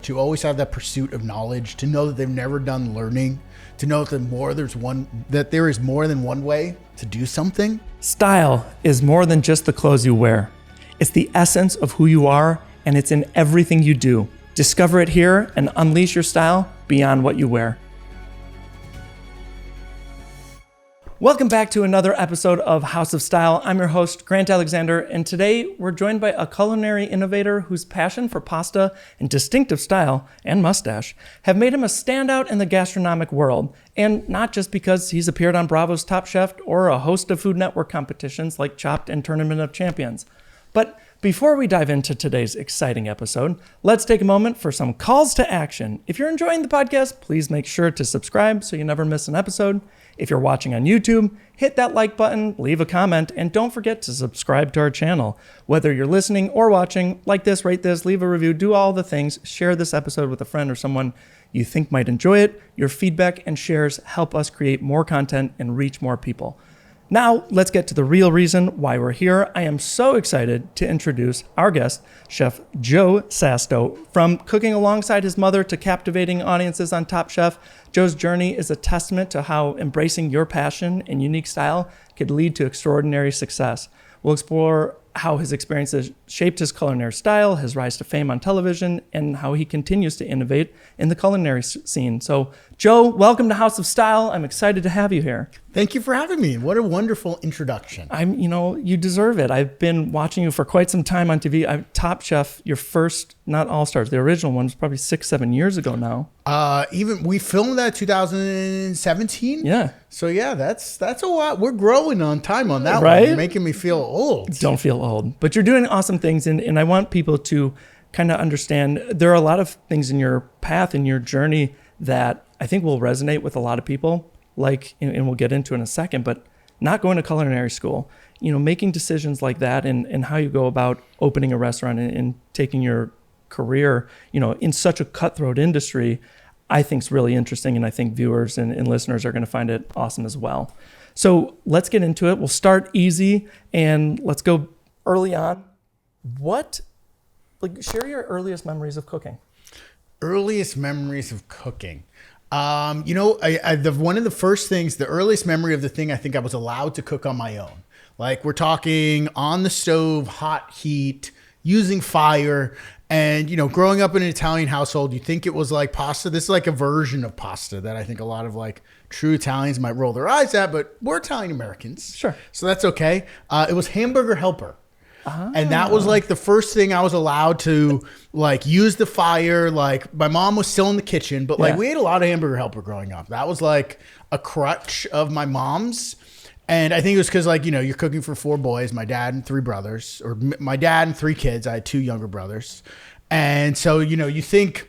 to always have that pursuit of knowledge, to know that they've never done learning, to know that there is more than one way to do something. Style is more than just the clothes you wear. It's the essence of who you are, and it's in everything you do. Discover it here and unleash your style beyond what you wear. Welcome back to another episode of House of Style. I'm your host, Grant Alexander, and today we're joined by a culinary innovator whose passion for pasta and distinctive style and mustache have made him a standout in the gastronomic world. And not just because he's appeared on Bravo's Top Chef or a host of Food Network competitions like Chopped and Tournament of Champions. But before we dive into today's exciting episode, let's take a moment for some calls to action. If you're enjoying the podcast, please make sure to subscribe so you never miss an episode. If you're watching on YouTube, hit that like button, leave a comment, and don't forget to subscribe to our channel. Whether you're listening or watching, like this, rate this, leave a review, do all the things. Share this episode with a friend or someone you think might enjoy it. Your feedback and shares help us create more content and reach more people. Now, let's get to the real reason why we're here. I am so excited to introduce our guest, Chef Joe Sasto. From cooking alongside his mother to captivating audiences on Top Chef, Joe's journey is a testament to how embracing your passion and unique style could lead to extraordinary success. We'll explore how his experiences shaped his culinary style, his rise to fame on television, and how he continues to innovate in the culinary scene. So, Joe, welcome to House of Style. I'm excited to have you here. Thank you for having me. What a wonderful introduction. You deserve it. I've been watching you for quite some time on TV. I'm Top Chef, your first, not All Stars, the original one was probably 6-7 years ago now. We filmed that 2017. Yeah. So yeah, that's a lot. We're growing on time on that right? one. You're making me feel old. Don't feel old, but you're doing awesome things. And I want people to kind of understand there are a lot of things in your path, in your journey that I think will resonate with a lot of people. Like, and we'll get into in a second, but not going to culinary school, making decisions like that and how you go about opening a restaurant and taking your career, in such a cutthroat industry, I think is really interesting. And I think viewers and listeners are going to find it awesome as well. So let's get into it. We'll start easy and let's go early on. Share your earliest memories of cooking. Earliest memories of cooking. One of the first things, the earliest memory of the thing I think I was allowed to cook on my own. Like we're talking on the stove, hot heat, using fire. And, growing up in an Italian household, you think it was like pasta. This is like a version of pasta that I think a lot of like true Italians might roll their eyes at, but we're Italian Americans. Sure. So that's okay. It was Hamburger helper. And that was like the first thing I was allowed to like use the fire. Like my mom was still in the kitchen, but like we ate a lot of Hamburger helper growing up. That was like a crutch of my mom's. And I think it was because like, you're cooking for 4 boys, my dad and 3 brothers, or my dad and 3 kids. I had 2 younger brothers. And so, you think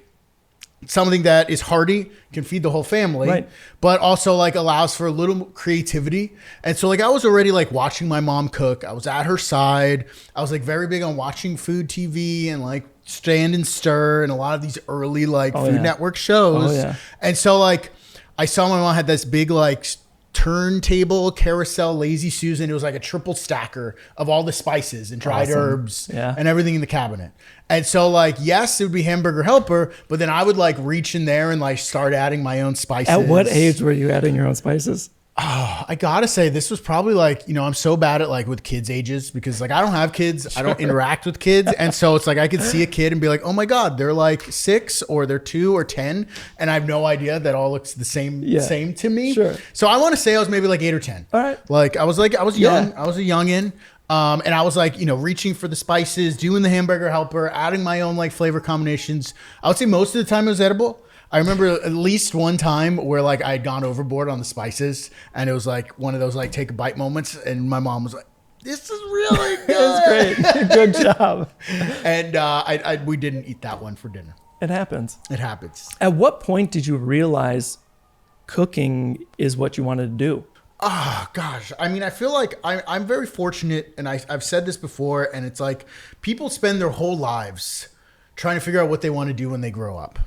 something that is hearty can feed the whole family, right, but also like allows for a little creativity. And so like I was already like watching my mom cook. I was at her side. I was like very big on watching food TV and like Stand and Stir and a lot of these early like Food Network shows. And so like I saw my mom had this big like turntable carousel Lazy Susan. It was like a triple stacker of all the spices and dried herbs and everything in the cabinet. And so like, yes, it would be Hamburger helper, but then I would like reach in there and like start adding my own spices. At what age were you adding your own spices? Oh, I gotta say this was probably like, I'm so bad at like with kids' ages because like I don't have kids. Sure. I don't interact with kids. And so it's like I could see a kid and be like, oh my God, they're like 6 or they're 2 or 10. And I have no idea that all looks the same to me. Sure. So I want to say I was maybe like 8 or 10. All right. Like I was young. Yeah. I was a youngin'. And I was like, reaching for the spices, doing the Hamburger helper, adding my own like flavor combinations. I would say most of the time it was edible. I remember at least one time where like I had gone overboard on the spices and it was like one of those like take a bite moments and my mom was like, this is really good. It's great. Good job. And we didn't eat that one for dinner. It happens. At what point did you realize cooking is what you wanted to do? Oh, gosh. I mean, I feel like I'm very fortunate, and I've said this before, and it's like people spend their whole lives trying to figure out what they want to do when they grow up.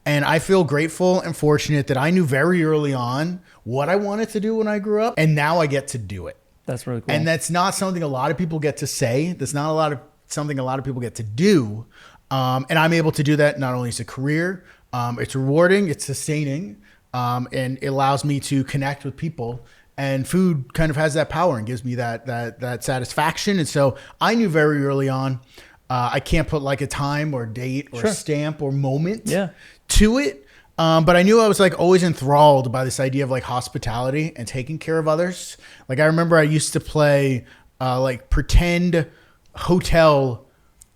And I feel grateful and fortunate that I knew very early on what I wanted to do when I grew up, and now I get to do it. That's really cool. And that's not something a lot of people get to say. That's not something a lot of people get to do. And I'm able to do that not only as a career, it's rewarding, it's sustaining, and it allows me to connect with people. And food kind of has that power and gives me that satisfaction. And so I knew very early on, I can't put like a time or date or stamp or moment to it. But I knew I was like always enthralled by this idea of like hospitality and taking care of others. Like I remember I used to play like pretend hotel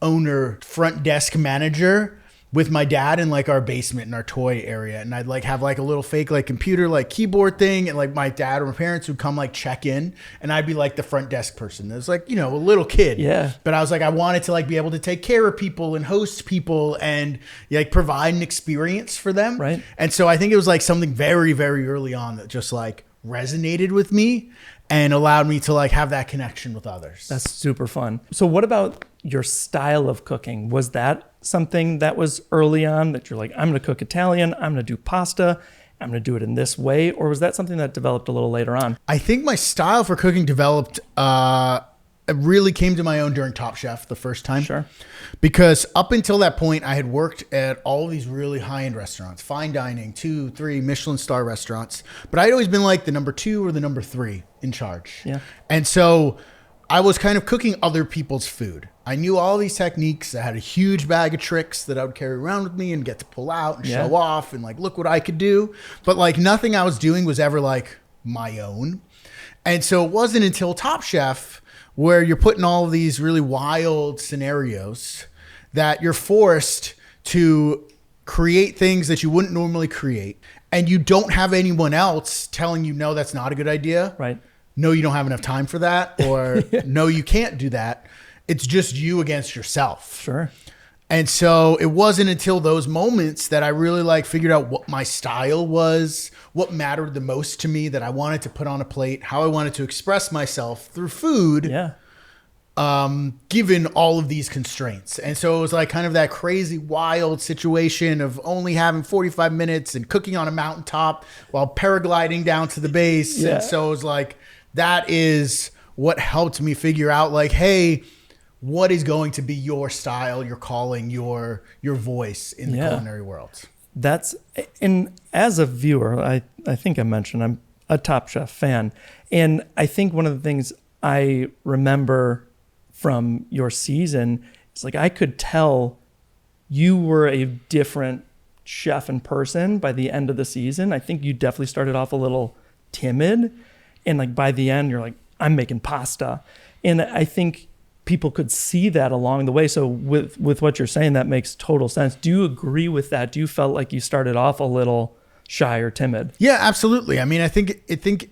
owner, front desk manager with my dad in like our basement in our toy area. And I'd like have like a little fake like computer like keyboard thing, and like my dad or my parents would come like check in, and I'd be like the front desk person. It was like, you know, a little kid. Yeah. But I was like, I wanted to like be able to take care of people and host people and like provide an experience for them. Right. And so I think it was like something very, very early on that just like resonated with me and allowed me to like have that connection with others. That's super fun. So what about your style of cooking? Was that something that was early on that you're like, I'm going to cook Italian, I'm going to do pasta, I'm going to do it in this way? Or was that something that developed a little later on? I think my style for cooking developed, it really came to my own during Top Chef the first time. Sure. Because up until that point, I had worked at all these really high-end restaurants, fine dining, 2, 3 Michelin star restaurants. But I'd always been like the number 2 or the number 3 in charge. Yeah. And so I was kind of cooking other people's food. I knew all these techniques. I had a huge bag of tricks that I would carry around with me and get to pull out and show off and like, look what I could do. But like nothing I was doing was ever like my own. And so it wasn't until Top Chef where you're putting all of these really wild scenarios that you're forced to create things that you wouldn't normally create. And you don't have anyone else telling you, no, that's not a good idea. Right. No, you don't have enough time for that. Or no, you can't do that. It's just you against yourself. Sure. And so it wasn't until those moments that I really like figured out what my style was, what mattered the most to me that I wanted to put on a plate, how I wanted to express myself through food. Yeah. Given all of these constraints. And so it was like kind of that crazy wild situation of only having 45 minutes and cooking on a mountaintop while paragliding down to the base. Yeah. And so it was like, that is what helped me figure out like, hey, what is going to be your style, your calling, your voice in the culinary world? That's, and as a viewer, I think I mentioned I'm a Top Chef fan. And I think one of the things I remember from your season is like, I could tell you were a different chef in person by the end of the season. I think you definitely started off a little timid. And like by the end, you're like, I'm making pasta. And I think people could see that along the way. So with what you're saying, that makes total sense. Do you agree with that? Do you felt like you started off a little shy or timid? Yeah, absolutely. I mean, I think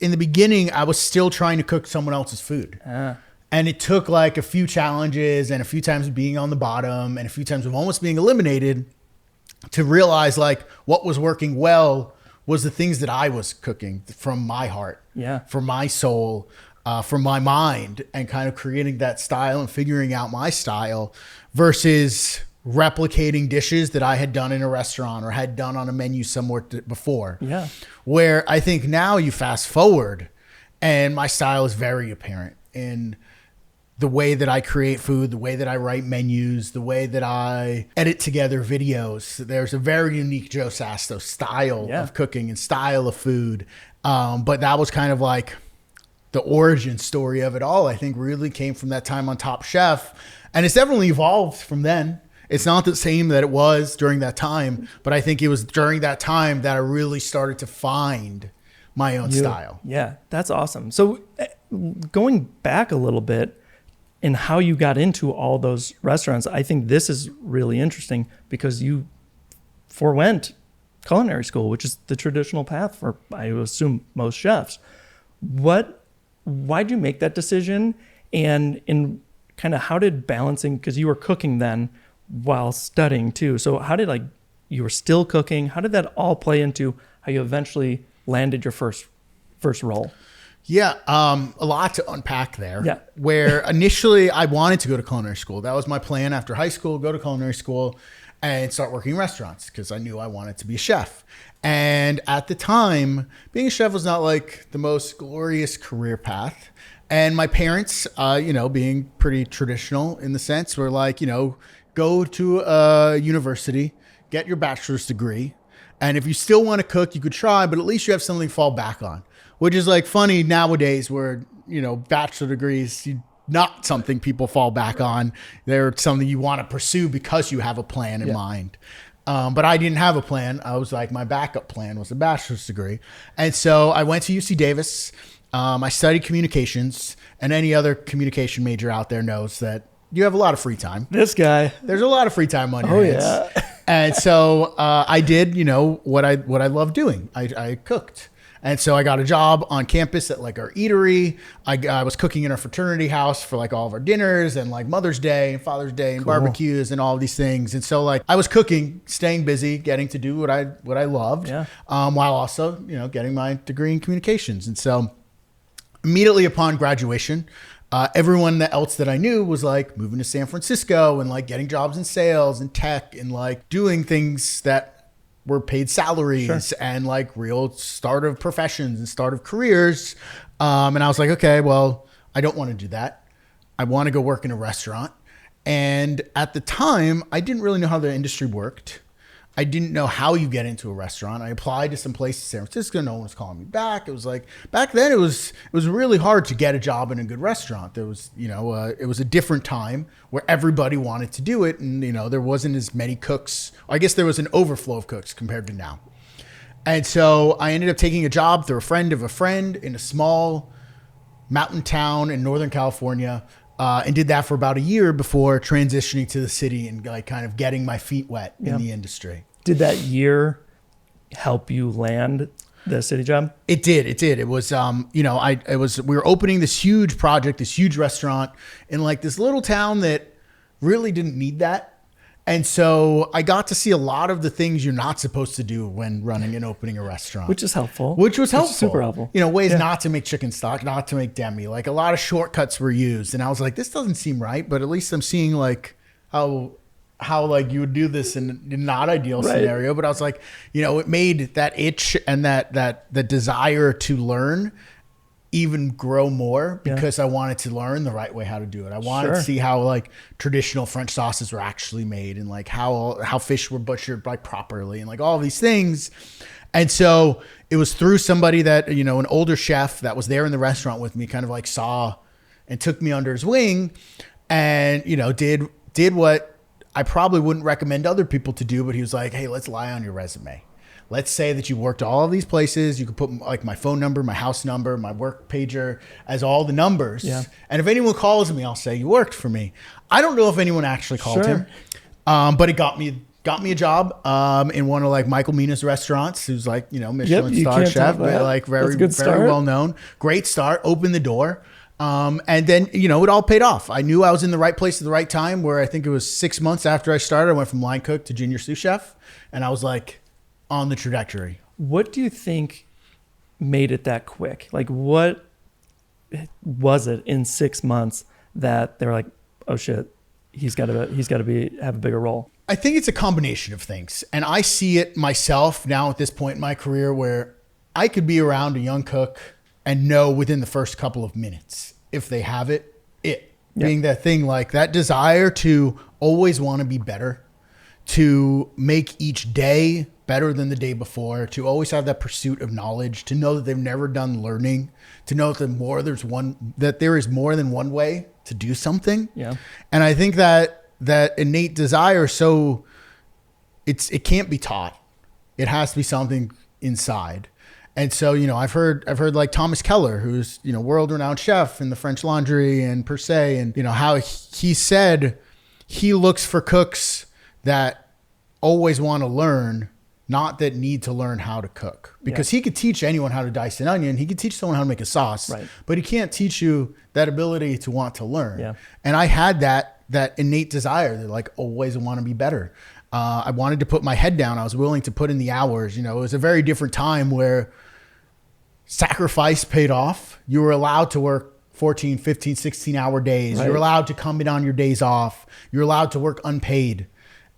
in the beginning, I was still trying to cook someone else's food. And it took like a few challenges and a few times of being on the bottom and a few times of almost being eliminated to realize like what was working well was the things that I was cooking from my heart, from my soul, from my mind, and kind of creating that style and figuring out my style versus replicating dishes that I had done in a restaurant or had done on a menu somewhere before. Yeah. Where I think now you fast forward and my style is very apparent in the way that I create food, the way that I write menus, the way that I edit together videos. There's a very unique Joe Sasto style of cooking and style of food. But that was kind of like the origin story of it all. I think really came from that time on Top Chef. And it's definitely evolved from then. It's not the same that it was during that time, but I think it was during that time that I really started to find my own style. Yeah, that's awesome. So going back a little bit in how you got into all those restaurants, I think this is really interesting because you forewent culinary school, which is the traditional path for, I assume, most chefs. Why'd you make that decision? And in kind of how did balancing, because you were cooking then while studying too. So how did you were still cooking? How did that all play into how you eventually landed your first role? Yeah, a lot to unpack there. Yeah. Where initially I wanted to go to culinary school. That was my plan after high school, go to culinary school and start working in restaurants because I knew I wanted to be a chef. And at the time, being a chef was not like the most glorious career path. And my parents, being pretty traditional in the sense, were like, go to a university, get your bachelor's degree. And if you still want to cook, you could try, but at least you have something to fall back on, which is like funny nowadays where, bachelor degrees, not something people fall back on. They're something you want to pursue because you have a plan in mind. But I didn't have a plan. I was like, my backup plan was a bachelor's degree. And so I went to UC Davis. I studied communications, and any other communication major out there knows that you have a lot of free time. This guy. There's a lot of free time on your hands. Yeah. And so I did, what I love doing. I cooked. And so I got a job on campus at like our eatery. I was cooking in our fraternity house for like all of our dinners and like Mother's Day and Father's Day and barbecues and all of these things. And so like I was cooking, staying busy, getting to do what I loved, while also, getting my degree in communications. And so immediately upon graduation, everyone else that I knew was like moving to San Francisco and like getting jobs in sales and tech and like doing things that were paid salaries and like real start of professions and start of careers. And I was like, okay, well, I don't want to do that. I want to go work in a restaurant. And at the time, I didn't really know how the industry worked. I didn't know how you get into a restaurant. I applied to some places in San Francisco. No one was calling me back. It was like, back then it was really hard to get a job in a good restaurant. There was, it was a different time where everybody wanted to do it. And, there wasn't as many cooks. I guess there was an overflow of cooks compared to now. And so I ended up taking a job through a friend of a friend in a small mountain town in Northern California. And did that for about a year before transitioning to the city and like kind of getting my feet wet in the industry. Did that year help you land the city job? It did. It was, we were opening this huge project, this huge restaurant in like this little town that really didn't need that. And so I got to see a lot of the things you're not supposed to do when running and opening a restaurant. Which is helpful. Which was helpful. Super helpful. Ways not to make chicken stock, not to make demi. Like a lot of shortcuts were used. And I was like, this doesn't seem right. But at least I'm seeing like how like you would do this in a not ideal scenario. But I was like, it made that itch and that the desire to learn even grow more because I wanted to learn the right way how to do it. I wanted to see how like traditional French sauces were actually made and like how fish were butchered like properly and like all of these things. And so it was through somebody that, an older chef that was there in the restaurant with me kind of like saw and took me under his wing and, did what I probably wouldn't recommend other people to do, but he was like, hey, let's lie on your resume. Let's say that you worked all of these places. You could put like my phone number, my house number, my work pager as all the numbers. Yeah. And if anyone calls me, I'll say you worked for me. I don't know if anyone actually called him, but it got me a job in one of like Michael Mina's restaurants, who's like, Michelin star chef, but like very well known. Great start, opened the door. And then, it all paid off. I knew I was in the right place at the right time where I think it was 6 months after I started, I went from line cook to junior sous chef. And I was like, on the trajectory. What do you think made it that quick? Like what was it in 6 months that they were like, oh shit, he's got to have a bigger role? I think it's a combination of things. And I see it myself now at this point in my career where I could be around a young cook and know within the first couple of minutes if they have it. Being that thing, like that desire to always want to be better, to make each day better than the day before, to always have that pursuit of knowledge, to know that they've never done learning, to know that there is more than one way to do something. Yeah. And I think that innate desire, so it can't be taught. It has to be something inside. And so, I've heard like Thomas Keller, who's, world-renowned chef in the French Laundry and Per Se, and, how he said he looks for cooks that always want to learn, not that need to learn how to cook. Because he could teach anyone how to dice an onion. He could teach someone how to make a sauce, but he can't teach you that ability to want to learn. Yeah. And I had that innate desire to like always want to be better. I wanted to put my head down. I was willing to put in the hours. It was a very different time where sacrifice paid off. You were allowed to work 14, 15, 16-hour days. Right. You're allowed to come in on your days off. You're allowed to work unpaid.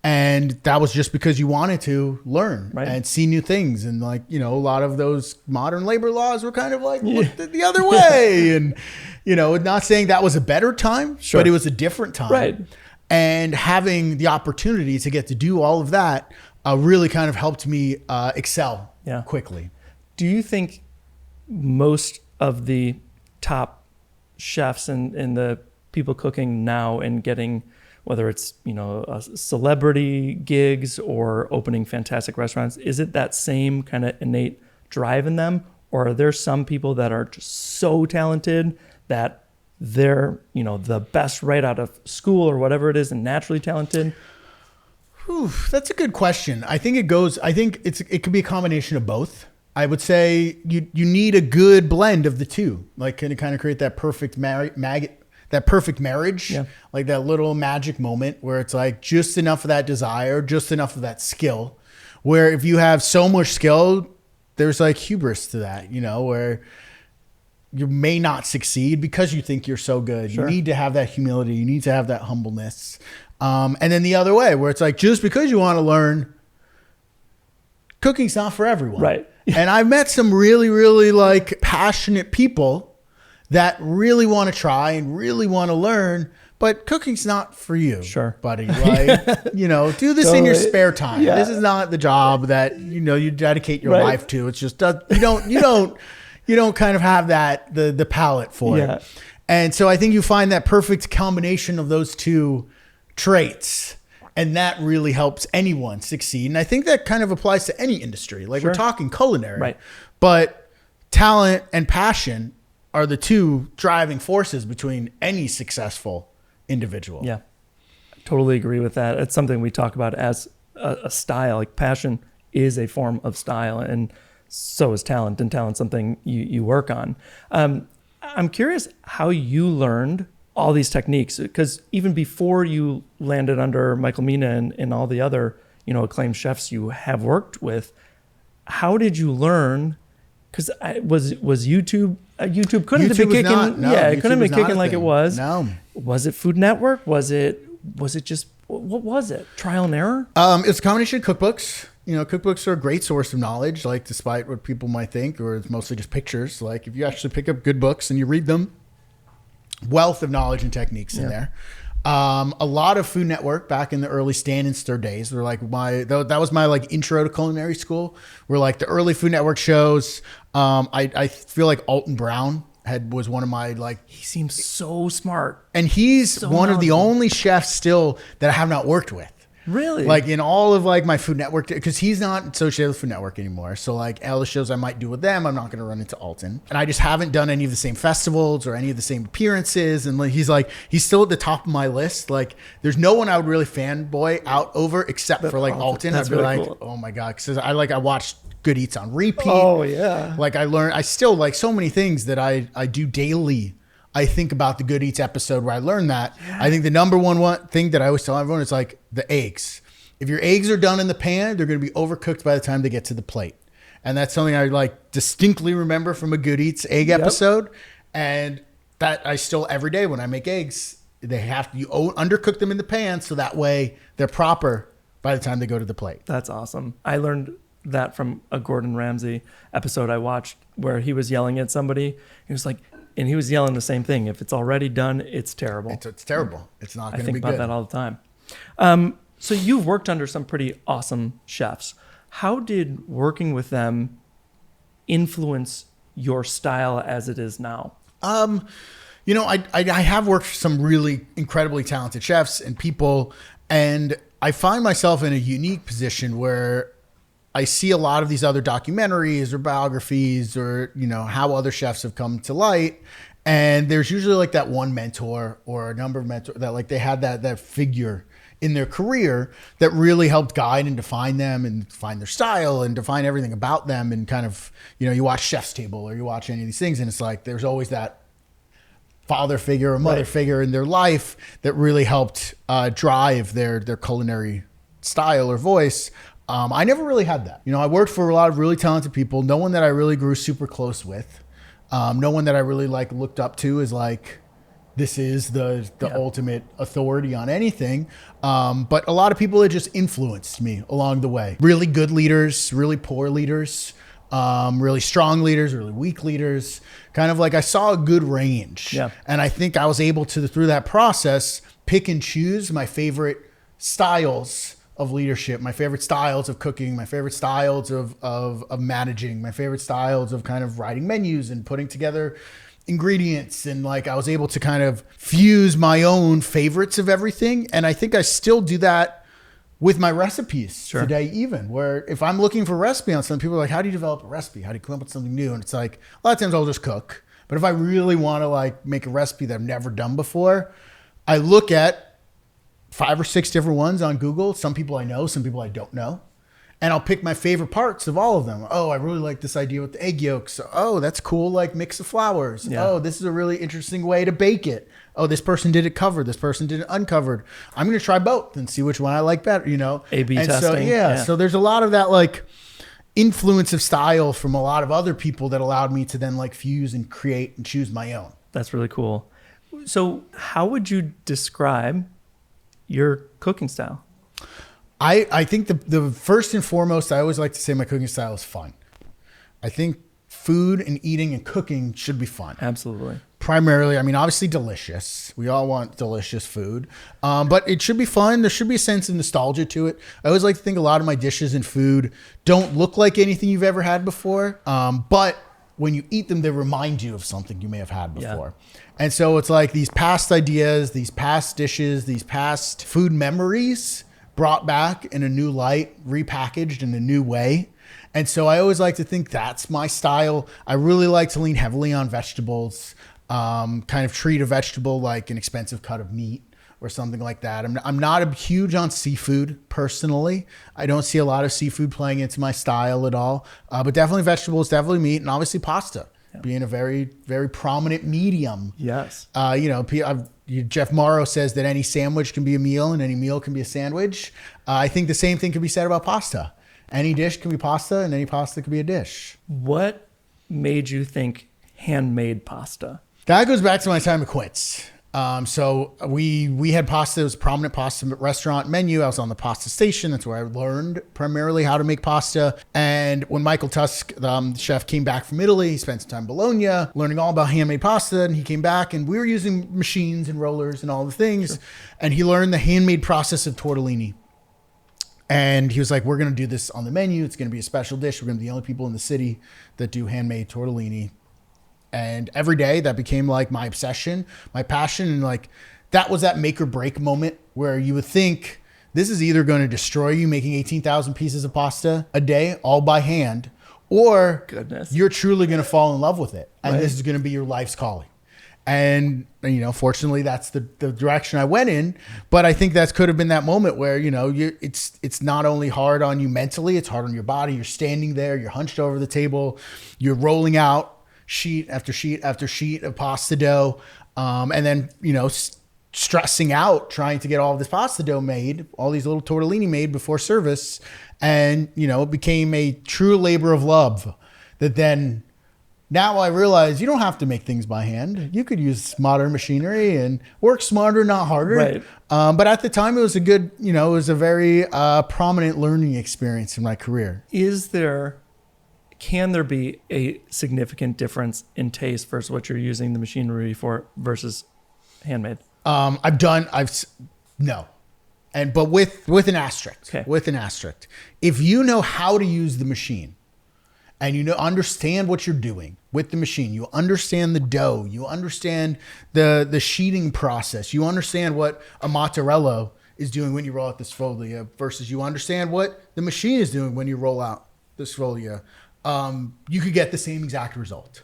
And that was just because you wanted to learn and see new things. And like, a lot of those modern labor laws were kind of like the other way. And, not saying that was a better time, but it was a different time. Right. And having the opportunity to get to do all of that really kind of helped me excel quickly. Do you think most of the top chefs and the people cooking now and getting, whether it's, celebrity gigs or opening fantastic restaurants, is it that same kind of innate drive in them? Or are there some people that are just so talented that they're, the best right out of school or whatever it is and naturally talented? That's a good question. I think it could be a combination of both. I would say you need a good blend of the two, like kind of create that perfect marriage, like that little magic moment where it's like just enough of that desire, just enough of that skill, where if you have so much skill, there's like hubris to that, where you may not succeed because you think you're so good. Sure. You need to have that humility. You need to have that humbleness. And then the other way where it's like, just because you want to learn, cooking's not for everyone. Right. And I've met some really, really like passionate people that really want to try and really want to learn, but cooking's not for you, buddy. Like, do this in your spare time. Yeah. This is not the job that, you dedicate your life to. It's just, you don't kind of have that, the palate for it. And so I think you find that perfect combination of those two traits, and that really helps anyone succeed. And I think that kind of applies to any industry. Like we're talking culinary, but talent and passion are the two driving forces between any successful individual. Yeah, I totally agree with that. It's something we talk about as a style. Like passion is a form of style, and so is talent, and talent's something you work on. I'm curious how you learned all these techniques, because even before you landed under Michael Mina and all the other, acclaimed chefs you have worked with, how did you learn? Because was YouTube couldn't have been kicking? It couldn't have been kicking like it was. No. Was it Food Network? Was it just, what was it? Trial and error? It's a combination of cookbooks. Cookbooks are a great source of knowledge, like despite what people might think, or it's mostly just pictures. Like if you actually pick up good books and you read them, wealth of knowledge and techniques in there. A lot of Food Network back in the early stand and stir days were like that was my like intro to culinary school, were like the early Food Network shows. I feel like Alton Brown was one of my like, he seems so smart, and he's one of the only chefs still that I have not worked with. Really? Like in all of like my Food Network, because he's not associated with Food Network anymore. So like all the shows I might do with them, I'm not going to run into Alton. And I just haven't done any of the same festivals or any of the same appearances. And like, he's still at the top of my list. Like there's no one I would really fanboy out over except for like Alton. I'd be really like, cool. Oh my God. Because I watched Good Eats on repeat. Oh yeah. Like I still like so many things that I do daily. I think about the Good Eats episode where I learned that. Yeah. I think the number one thing that I always tell everyone is like the eggs. If your eggs are done in the pan, they're going to be overcooked by the time they get to the plate. And that's something I like distinctly remember from a Good Eats egg episode. And that I still, every day when I make eggs, you undercook them in the pan so that way they're proper by the time they go to the plate. That's awesome. I learned that from a Gordon Ramsay episode I watched where he was yelling at somebody. He was like, and he was yelling the same thing. If it's already done, it's terrible. It's terrible. It's not going to be good. I think about that all the time. So you've worked under some pretty awesome chefs. How did working with them influence your style as it is now? I have worked for some really incredibly talented chefs and people, and I find myself in a unique position where I see a lot of these other documentaries or biographies or, how other chefs have come to light. And there's usually like that one mentor or a number of mentors that like they had that figure in their career that really helped guide and define them and define their style and define everything about them. And kind of, you watch Chef's Table or you watch any of these things and it's like, there's always that father figure or mother figure in their life that really helped drive their culinary style or voice. I never really had that. I worked for a lot of really talented people. No one that I really grew super close with. No one that I really like looked up to as like, this is the ultimate authority on anything. But a lot of people that just influenced me along the way. Really good leaders, really poor leaders, really strong leaders, really weak leaders. Kind of like I saw a good range. Yeah. And I think I was able to, through that process, pick and choose my favorite styles of leadership, my favorite styles of cooking, my favorite styles of managing, my favorite styles of kind of writing menus and putting together ingredients. And like, I was able to kind of fuse my own favorites of everything. And I think I still do that with my recipes today, even where if I'm looking for a recipe on something, people are like, how do you develop a recipe? How do you come up with something new? And it's like, a lot of times I'll just cook. But if I really want to like make a recipe that I've never done before, I look at 5 or 6 different ones on Google. Some people I know, some people I don't know. And I'll pick my favorite parts of all of them. Oh, I really like this idea with the egg yolks. Oh, that's cool. Like mix of flours. Yeah. Oh, this is a really interesting way to bake it. Oh, this person did it covered. This person did it uncovered. I'm going to try both and see which one I like better, you know? A/B testing. So, so there's a lot of that like influence of style from a lot of other people that allowed me to then like fuse and create and choose my own. That's really cool. So how would you describe your cooking style? I think the first and foremost, I always like to say my cooking style is fun. I think food and eating and cooking should be fun. Absolutely. Primarily, I mean, obviously delicious. We all want delicious food, but it should be fun. There should be a sense of nostalgia to it. I always like to think a lot of my dishes and food don't look like anything you've ever had before, but when you eat them, they remind you of something you may have had before. Yeah. And so it's like these past ideas, these past dishes, these past food memories brought back in a new light, repackaged in a new way. And so I always like to think that's my style. I really like to lean heavily on vegetables, kind of treat a vegetable like an expensive cut of meat or something like that. I'm not a huge on seafood personally. I don't see a lot of seafood playing into my style at all, but definitely vegetables, definitely meat, and obviously pasta being a very, very prominent medium. Yes. Jeff Morrow says that any sandwich can be a meal and any meal can be a sandwich. I think the same thing can be said about pasta. Any dish can be pasta and any pasta can be a dish. What made you think handmade pasta? That goes back to my time at Quince. So we had pasta. It was a prominent pasta restaurant menu. I was on the pasta station. That's where I learned primarily how to make pasta. And when Michael Tusk, the chef, came back from Italy, he spent some time in Bologna learning all about handmade pasta. And he came back and we were using machines and rollers and all the things. Sure. And he learned the handmade process of tortellini. And he was like, we're going to do this on the menu. It's going to be a special dish. We're going to be the only people in the city that do handmade tortellini. And every day that became like my obsession, my passion. And like, that was that make or break moment where you would think this is either going to destroy you making 18,000 pieces of pasta a day, all by hand, or you're truly going to fall in love with it. And this is going to be your life's calling. And, you know, fortunately that's the direction I went in, but I think that could have been that moment where, you know, it's not only hard on you mentally, it's hard on your body. You're standing there, you're hunched over the table, you're rolling out sheet after sheet after sheet of pasta dough. And then, you know, stressing out, trying to get all of this pasta dough made, all these little tortellini made before service. And, you know, it became a true labor of love that then now I realize you don't have to make things by hand. You could use modern machinery and work smarter, not harder. Right. But at the time it was it was a very prominent learning experience in my career. Can there be a significant difference in taste versus what you're using the machinery for versus handmade? No. But with an asterisk. Okay. With an asterisk. If you know how to use the machine and you understand what you're doing with the machine, you understand the dough, you understand the sheeting process, you understand what a mozzarella is doing when you roll out the sfoglia versus you understand what the machine is doing when you roll out the sfoglia. You could get the same exact result.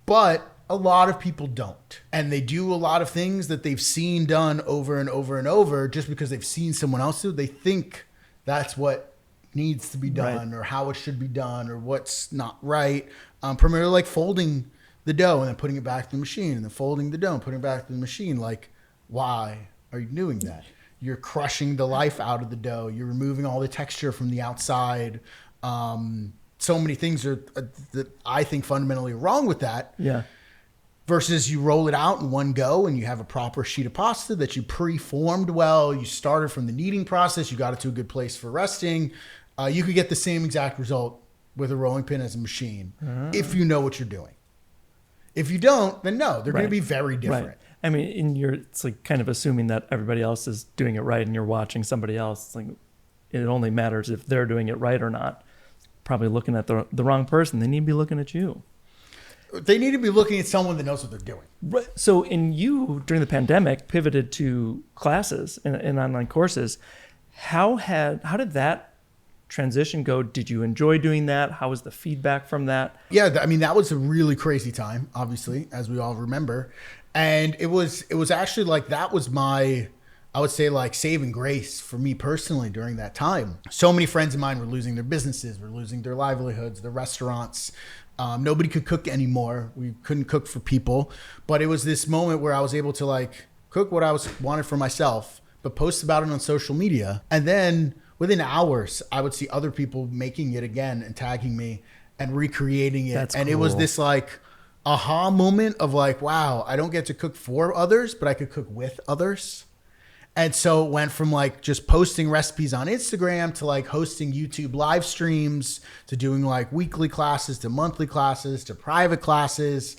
But a lot of people don't. And they do a lot of things that they've seen done over and over and over just because they've seen someone else do. They think that's what needs to be done or how it should be done or what's not right. Primarily like folding the dough and then putting it back to the machine and then folding the dough and putting it back to the machine. Like, why are you doing that? You're crushing the life out of the dough. You're removing all the texture from the outside. So many things are that I think fundamentally wrong with that. Yeah. Versus you roll it out in one go and you have a proper sheet of pasta that you pre-formed well. You started from the kneading process. You got it to a good place for resting. You could get the same exact result with a rolling pin as a machine if you know what you're doing. If you don't, then no, they're going to be very different. Right. I mean, it's like kind of assuming that everybody else is doing it right and you're watching somebody else. It's like it only matters if they're doing it right or not. Probably looking at the wrong person. They need to be looking at you. They need to be looking at someone that knows what they're doing. Right. So you, during the pandemic, pivoted to classes and online courses. How did that transition go? Did you enjoy doing that? How was the feedback from that? Yeah, I mean, that was a really crazy time, obviously, as we all remember. And it was actually like, that was my, I would say, like, saving grace for me personally during that time. So many friends of mine were losing their businesses, were losing their livelihoods, their restaurants. Nobody could cook anymore. We couldn't cook for people. But it was this moment where I was able to like cook what I wanted for myself, but post about it on social media. And then within hours, I would see other people making it again and tagging me and recreating it. That's and cool. It was this like aha moment of like, wow, I don't get to cook for others, but I could cook with others. And so it went from like just posting recipes on Instagram to like hosting YouTube live streams to doing like weekly classes to monthly classes to private classes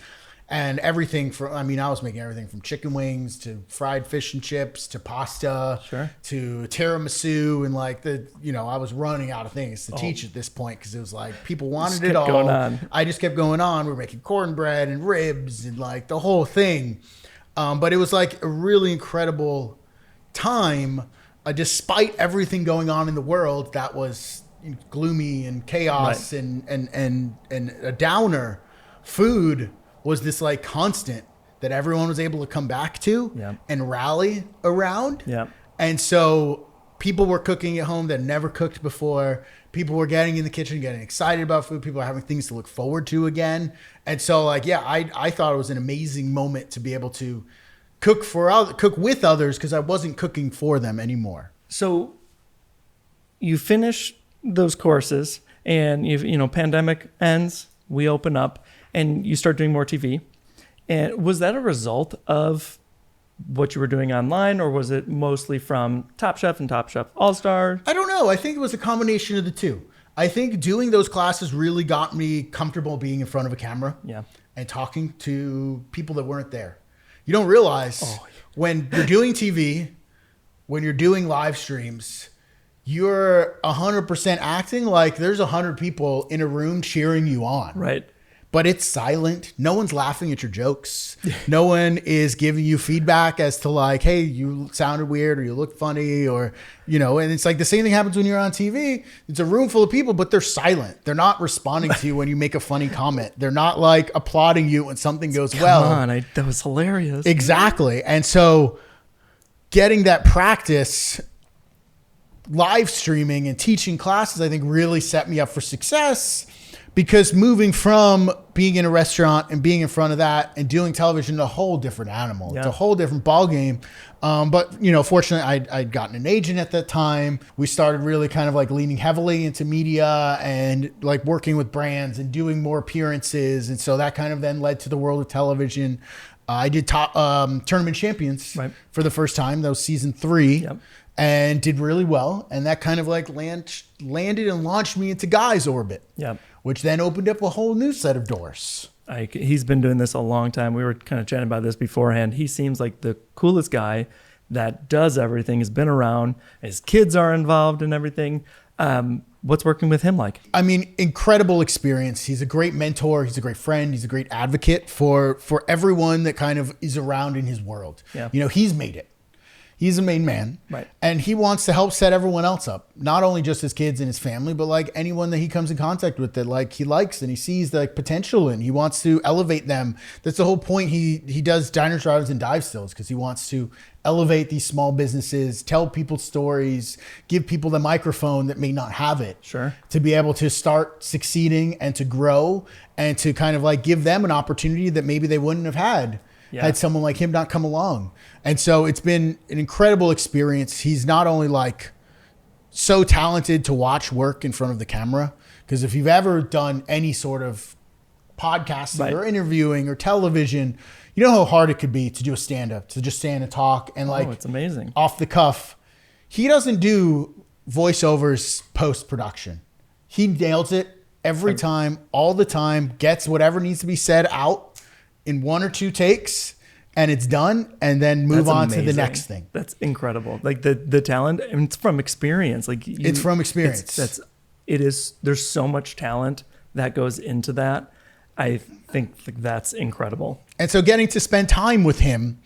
and everything from, I mean, I was making everything from chicken wings to fried fish and chips to pasta to tiramisu and like I was running out of things to teach at this point because it was like people wanted it all. Going on. I just kept going on. We were making cornbread and ribs and like the whole thing. But it was like a really incredible time, despite everything going on in the world that was gloomy and chaos and a downer. Food was this like constant that everyone was able to come back to and rally around. And so people were cooking at home that never cooked before. People were getting in the kitchen, getting excited about food. People were having things to look forward to again. And so like, I thought it was an amazing moment to be able to cook with others because I wasn't cooking for them anymore. So you finish those courses and pandemic ends, we open up and you start doing more TV. And was that a result of what you were doing online or was it mostly from Top Chef and Top Chef All-Star? I don't know. I think it was a combination of the two. I think doing those classes really got me comfortable being in front of a camera and talking to people that weren't there. You don't realize when you're doing TV, when you're doing live streams, you're 100% acting like there's 100 people in a room cheering you on. Right. But it's silent. No one's laughing at your jokes. No one is giving you feedback as to like, hey, you sounded weird or you look funny or, and it's like the same thing happens when you're on TV. It's a room full of people, but they're silent. They're not responding to you when you make a funny comment. They're not like applauding you when something goes well. Come on, that was hilarious. Exactly. And so getting that practice live streaming and teaching classes, I think really set me up for success. Because moving from being in a restaurant and being in front of that and doing television is a whole different animal. It's a whole different ballgame. But, fortunately, I'd gotten an agent at that time. We started really kind of like leaning heavily into media and like working with brands and doing more appearances. And so that kind of then led to the world of television. I did top Tournament Champions for the first time. That was season 3. And did really well. And that kind of like landed and launched me into Guy's orbit. Which then opened up a whole new set of doors. He's been doing this a long time. We were kind of chatting about this beforehand. He seems like the coolest guy that does everything, has been around. His kids are involved in everything. What's working with him like? I mean, incredible experience. He's a great mentor. He's a great friend. He's a great advocate for everyone that kind of is around in his world. He's made it. He's a main man, and he wants to help set everyone else up. Not only just his kids and his family, but like anyone that he comes in contact with that like he likes and he sees the potential in. He wants to elevate them. That's the whole point. He does diners, drive-ins, and dive stills because he wants to elevate these small businesses, tell people stories, give people the microphone that may not have it. To be able to start succeeding and to grow and to kind of like give them an opportunity that maybe they wouldn't have had someone like him not come along. And so it's been an incredible experience. He's not only like so talented to watch work in front of the camera, because if you've ever done any sort of podcasting or interviewing or television, you know how hard it could be to do a stand-up, to just stand and talk and like it's amazing off the cuff. He doesn't do voiceovers post-production. He nails it every time, all the time, gets whatever needs to be said out in 1 or 2 takes Yeah. and it's done, and then move That's on to the amazing. next thing. That's incredible. Like the talent, and it's from experience. Like It's from experience. It is. There's so much talent that goes into that. I think that's incredible. And so getting to spend time with him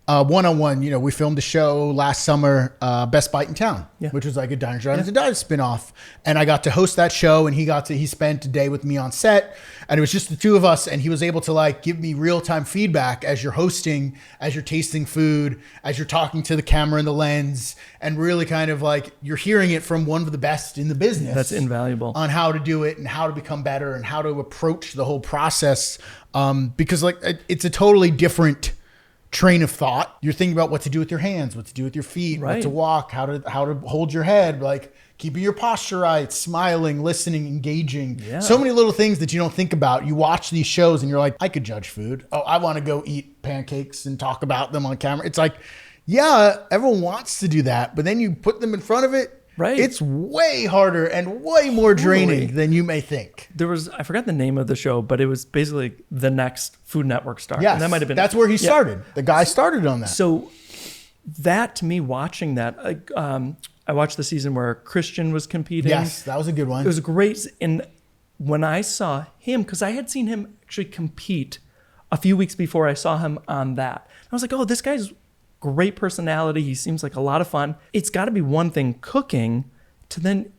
one-on-one, we filmed a show last summer, Best Bite in Town, which was like a Diners, Drive-Ins, and Dives spinoff. And I got to host that show, and he spent a day with me on set, and it was just the two of us, and he was able to like give me real-time feedback as you're hosting, as you're tasting food, as you're talking to the camera and the lens, and really kind of like you're hearing it from one of the best in the business. That's invaluable. On how to do it and how to become better and how to approach the whole process. Because like it's a totally different train of thought. You're thinking about what to do with your hands, what to do with your feet, what to walk, how to hold your head, like keeping your posture right, smiling, listening, engaging. Yeah. So many little things that you don't think about. You watch these shows and you're like, I could judge food. Oh, I want to go eat pancakes and talk about them on camera. It's like, yeah, everyone wants to do that, but then you put them in front of it. Right. It's way harder and way more draining than you may think. I forgot the name of the show, but it was basically the next Food Network star. Yes, and that might have been. That's where he started. The guy started on that. So that, to me, watching that, I watched the season where Christian was competing. Yes, that was a good one. It was great. And when I saw him, because I had seen him actually compete a few weeks before I saw him on that, I was like, oh, this guy's great personality. He seems like a lot of fun. It's got to be one thing cooking to then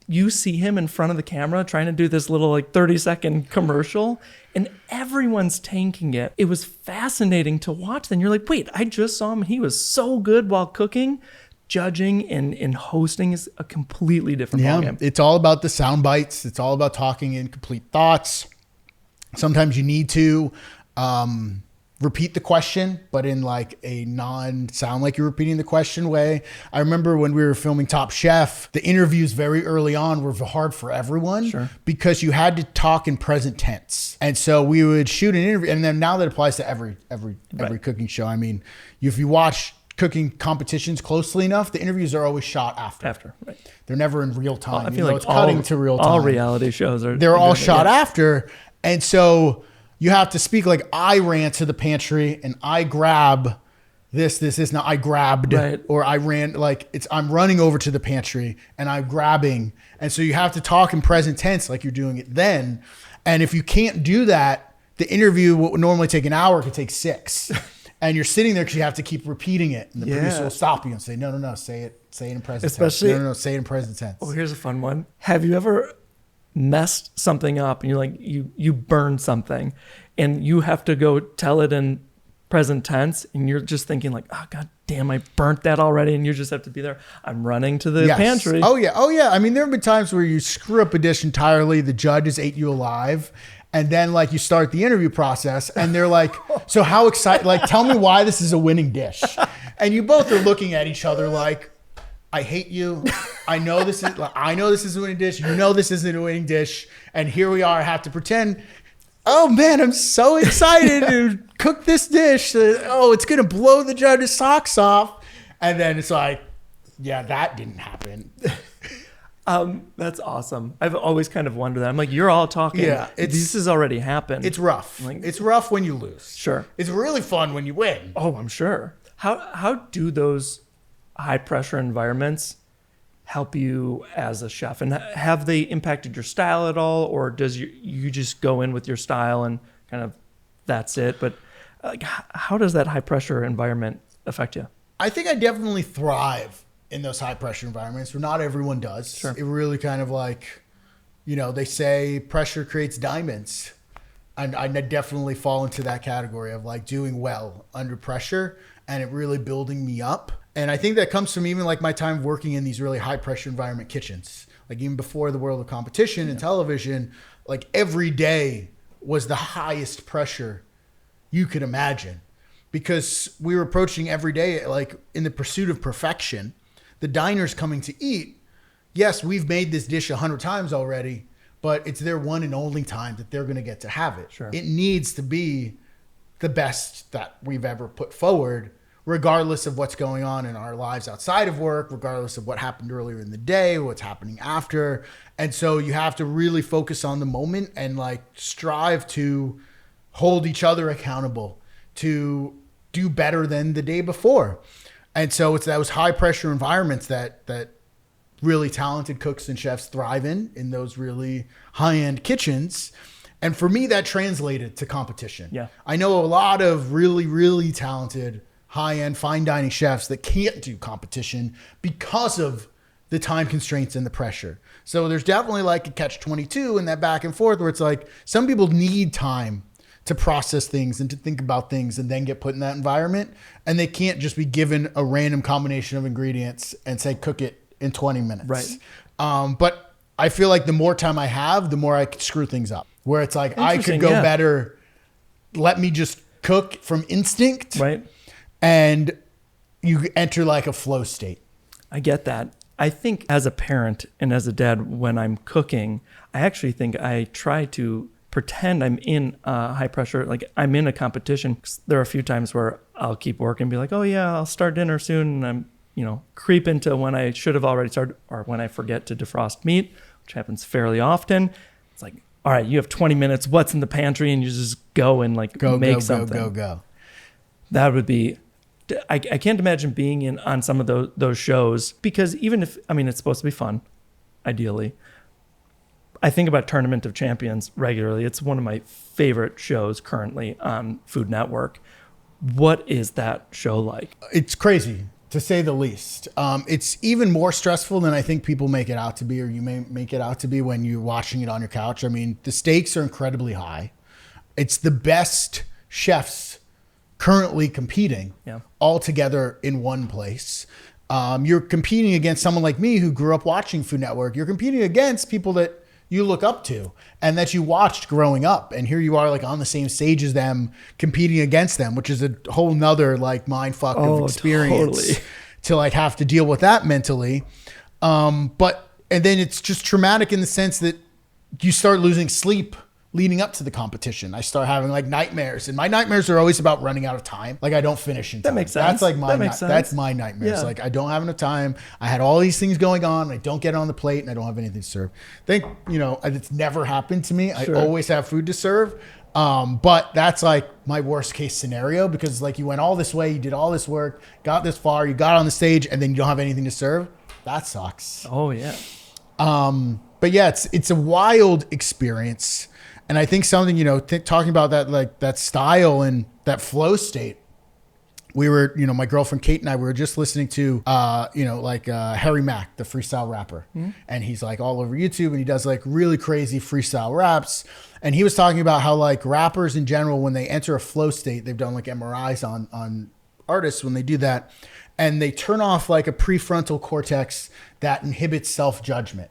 you see him in front of the camera trying to do this little like 30-second commercial and everyone's tanking it. It was fascinating to watch. Then you're like, wait, I just saw him. He was so good while cooking. Judging and hosting is a completely different ballgame. It's all about the sound bites. It's all about talking in complete thoughts. Sometimes you need to repeat the question, but in like a non-sound like you're repeating the question way. I remember when we were filming Top Chef, the interviews very early on were hard for everyone because you had to talk in present tense. And so we would shoot an interview, and then now that applies to every cooking show. I mean, if you watch cooking competitions closely enough, the interviews are always shot after. Right. They're never in real time. I feel like it's cutting to real time. All reality shows they're all shot after. And so you have to speak like I ran to the pantry and I grab this. Now I grabbed, or I ran, like I'm running over to the pantry and I'm grabbing. And so you have to talk in present tense like you're doing it then. And if you can't do that, the interview, what would normally take an hour, could take 6. And you're sitting there because you have to keep repeating it. And the producer will stop you and say, no, say it in present tense. No, say it in present tense. Oh, here's a fun one. Have you ever messed something up and you're like, you burned something and you have to go tell it in present tense and you're just thinking like, oh, God damn, I burnt that already. And you just have to be there. I'm running to the pantry. Oh yeah. I mean, there have been times where you screw up a dish entirely. The judge has ate you alive. And then like you start the interview process and they're like, so how excited, like, tell me why this is a winning dish. And you both are looking at each other like, I hate you. I know this is a winning dish. You know, this isn't a winning dish. And here we are. I have to pretend, oh man, I'm so excited to cook this dish. Oh, it's going to blow the judge's socks off. And then it's like, yeah, that didn't happen. That's awesome. I've always kind of wondered that. I'm like, you're all talking. Yeah, this has already happened. It's rough. It's rough when you lose. Sure. It's really fun when you win. Oh, I'm sure. How do those high pressure environments help you as a chef? And have they impacted your style at all? Or does you just go in with your style and kind of that's it? But like, how does that high pressure environment affect you? I think I definitely thrive in those high pressure environments where not everyone does. Sure. It really kind of like, they say pressure creates diamonds. And I definitely fall into that category of like doing well under pressure and it really building me up. And I think that comes from even like my time working in these really high pressure environment kitchens. Like even before the world of competition and television, like every day was the highest pressure you could imagine because we were approaching every day like in the pursuit of perfection. The diners coming to eat, yes, we've made this dish 100 times already, but it's their one and only time that they're going to get to have it. Sure. It needs to be the best that we've ever put forward, regardless of what's going on in our lives outside of work, regardless of what happened earlier in the day, what's happening after. And so you have to really focus on the moment and like strive to hold each other accountable, to do better than the day before. And so it's those high pressure environments that really talented cooks and chefs thrive in those really high end kitchens. And for me, that translated to competition. Yeah. I know a lot of really, really talented high end fine dining chefs that can't do competition because of the time constraints and the pressure. So there's definitely like a catch-22 in that back and forth where it's like some people need time to process things and to think about things and then get put in that environment. And they can't just be given a random combination of ingredients and say, cook it in 20 minutes. Right. But I feel like the more time I have, the more I can screw things up. Where it's like, I could go better. Let me just cook from instinct. Right. And you enter like a flow state. I get that. I think as a parent and as a dad, when I'm cooking, I actually think I try to pretend I'm in high pressure, like I'm in a competition. There are a few times where I'll keep working and be like, oh yeah, I'll start dinner soon. And I'm, creep into when I should have already started or when I forget to defrost meat, which happens fairly often. It's like, all right, you have 20 minutes. What's in the pantry? And you just go and make something. Go. That would be, I can't imagine being on some of those shows because even if, it's supposed to be fun, ideally. I think about Tournament of Champions regularly. It's one of my favorite shows currently on Food Network. What is that show like? It's crazy, to say the least. It's even more stressful than I think people make it out to be, or you may make it out to be when you're watching it on your couch. The stakes are incredibly high. It's the best chefs currently competing all together in one place. You're competing against someone like me who grew up watching Food Network. You're competing against people that you look up to and that you watched growing up. And here you are on the same stage as them, competing against them, which is a whole nother mind fuck of experience to have to deal with that mentally. And then it's just traumatic in the sense that you start losing sleep leading up to the competition. I start having nightmares, and my nightmares are always about running out of time. I don't finish in time. That makes sense. That's my nightmares. Yeah. I don't have enough time. I had all these things going on. I don't get it on the plate, and I don't have anything to serve. It's never happened to me. Sure. I always have food to serve. But that's my worst case scenario because you went all this way, you did all this work, got this far, you got on the stage, and then you don't have anything to serve. That sucks. Oh yeah. But yeah, it's a wild experience. And I think something, talking about that, that style and that flow state, we were, my girlfriend Kate and I, we were just listening to, Harry Mack, the freestyle rapper. Mm-hmm. And he's all over YouTube and he does really crazy freestyle raps. And he was talking about how rappers in general, when they enter a flow state, they've done MRIs on artists when they do that. And they turn off a prefrontal cortex that inhibits self-judgment.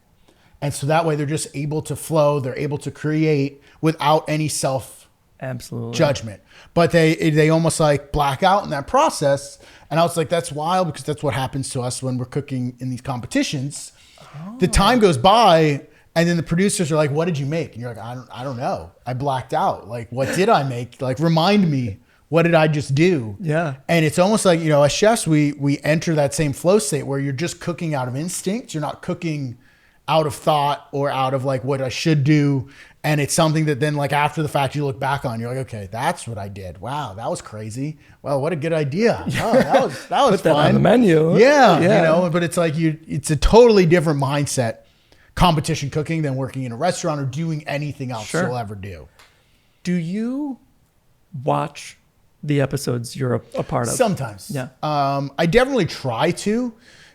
And so that way they're just able to flow. They're able to create without any self-judgment. But they almost black out in that process. And I was that's wild because that's what happens to us when we're cooking in these competitions. Oh. The time goes by and then the producers are what did you make? And you're I don't know. I blacked out. What did I make? Remind me. What did I just do? Yeah. And it's almost as chefs, we enter that same flow state where you're just cooking out of instinct. You're not cooking out of thought or out of what I should do. And it's something that then after the fact you look back on, you're okay, that's what I did. Wow, that was crazy. Well, what a good idea. Oh, that was Put that fun. on the menu. Yeah. But it's it's a totally different mindset, competition cooking, than working in a restaurant or doing anything else you'll ever do. Do you watch the episodes you're a part of? Sometimes. Yeah. I definitely try to.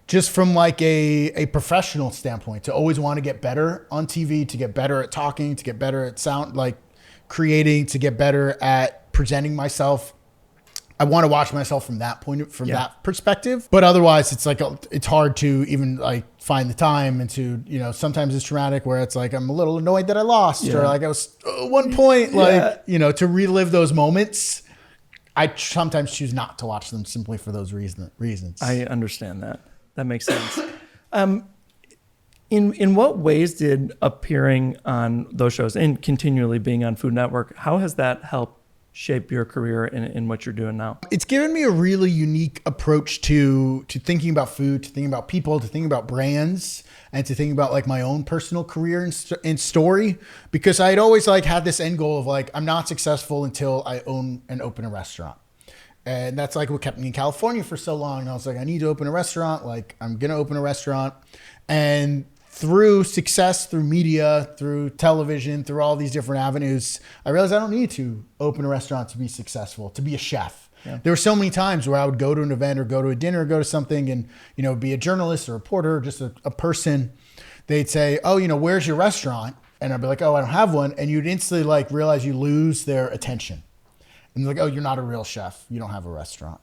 Just from a professional standpoint, to always want to get better on TV, to get better at talking, to get better at sound, creating, to get better at presenting myself. I want to watch myself from that that perspective. But otherwise, it's it's hard to even find the time, and to sometimes it's traumatic where it's I'm a little annoyed that I lost, or I was at one point to relive those moments. I sometimes choose not to watch them simply for those reasons. I understand that. That makes sense. In what ways did appearing on those shows and continually being on Food Network, how has that helped shape your career in what you're doing now? It's given me a really unique approach to thinking about food, to thinking about people, to thinking about brands, and to thinking about my own personal career and story. Because I had always had this end goal of I'm not successful until I own and open a restaurant. And that's like what kept me in California for so long. And I was like, I need to open a restaurant. Like, I'm going to open a restaurant. And through success, through media, through television, through all these different avenues, I realized I don't need to open a restaurant to be successful, to be a chef. Yeah. There were so many times where I would go to an event or go to a dinner or go to something and, be a journalist or a reporter, or just a person. They'd say, oh, where's your restaurant? And I'd be like, oh, I don't have one. And you'd instantly like realize you lose their attention. And they're like, oh, you're not a real chef. You don't have a restaurant.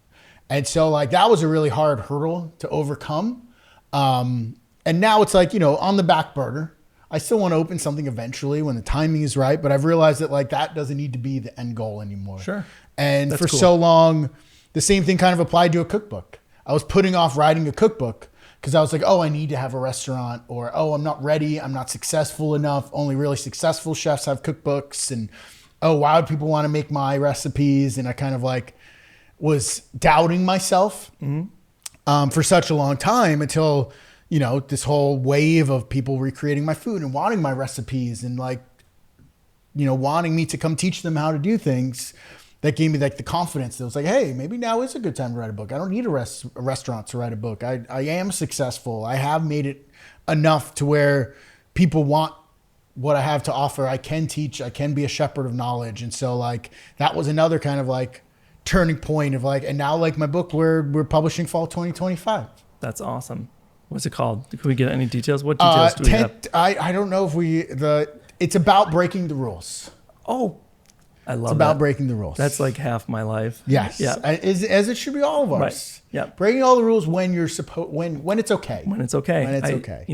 And so like that was a really hard hurdle to overcome. And now it's like, on the back burner. I still want to open something eventually when the timing is right. But I've realized that like that doesn't need to be the end goal anymore. Sure. And that's for cool. So long, the same thing kind of applied to a cookbook. I was putting off writing a cookbook because I was like, oh, I need to have a restaurant, or, oh, I'm not ready. I'm not successful enough. Only really successful chefs have cookbooks. And, oh, why would people want to make my recipes? And I kind of like was doubting myself for such a long time until, this whole wave of people recreating my food and wanting my recipes and like, wanting me to come teach them how to do things. That gave me like the confidence that was like, hey, maybe now is a good time to write a book. I don't need a restaurant to write a book. I am successful. I have made it enough to where people want what I have to offer. I can teach. I can be a shepherd of knowledge. And so like that was another kind of like turning point of like, and now like my book, we're publishing fall 2025. That's awesome. What's it called? Can we get any details? What details do we have? I don't know if it's about breaking the rules. Oh, I love it. It's about breaking the rules. That's like half my life. Yes. Yeah. As it should be all of ours. Right. Yeah. Breaking all the rules when you're when it's okay. When it's okay. When it's okay.